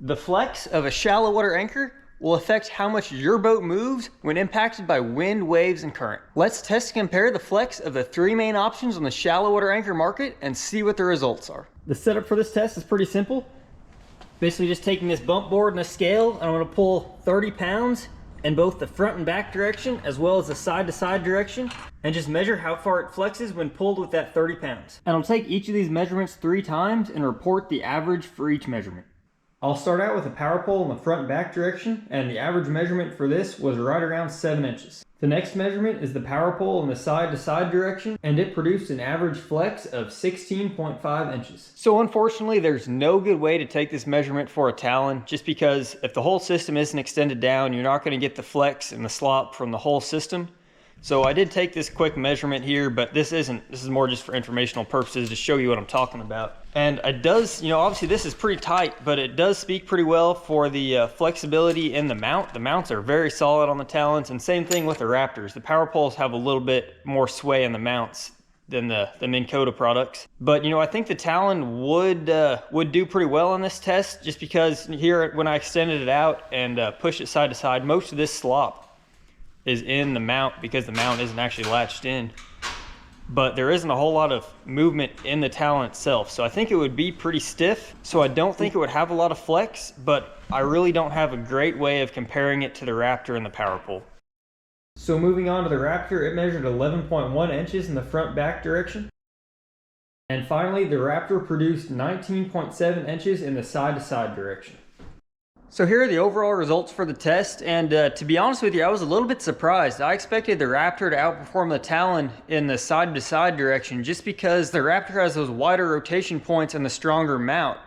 The flex of a shallow water anchor will affect how much your boat moves when impacted by wind, waves, and current. Let's test and compare the flex of the three main options on the shallow water anchor market and see what the results are. The setup for this test is pretty simple. Basically just taking this bump board and a scale, and I'm going to pull 30 pounds in both the front and back direction as well as the side to side direction, and just measure how far it flexes when pulled with that 30 pounds. And I'll take each of these measurements 3 times and report the average for each measurement. I'll start out with a power pole in the front and back direction, and the average measurement for this was right around 7 inches. The next measurement is the power pole in the side to side direction, and it produced an average flex of 16.5 inches. So unfortunately, there's no good way to take this measurement for a Talon, just because if the whole system isn't extended down, you're not going to get the flex and the slop from the whole system. So I did take this quick measurement here, but this is more just for informational purposes to show you what I'm talking about. And it does, obviously this is pretty tight, but it does speak pretty well for the flexibility in the mount. The mounts are very solid on the Talons, and same thing with the Raptors. The power poles have a little bit more sway in the mounts than the Minn Kota products. But I think the Talon would do pretty well on this test, just because here when I extended it out and pushed it side to side, most of this slop is in the mount because the mount isn't actually latched in. But there isn't a whole lot of movement in the Talon itself, so I think it would be pretty stiff. So I don't think it would have a lot of flex, but I really don't have a great way of comparing it to the Raptor and the power pole. So moving on to the Raptor, it measured 11.1 inches in the front back direction. And finally, the Raptor produced 19.7 inches in the side to side direction. So here are the overall results for the test, and to be honest with you, I was a little bit surprised. I expected the Raptor to outperform the Talon in the side-to-side direction just because the Raptor has those wider rotation points and the stronger mount,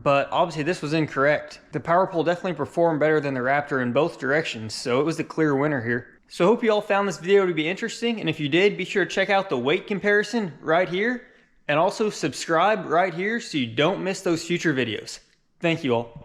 but obviously this was incorrect. The power pole definitely performed better than the Raptor in both directions, so it was the clear winner here. So I hope you all found this video to be interesting, and if you did, be sure to check out the weight comparison right here, and also subscribe right here so you don't miss those future videos. Thank you all.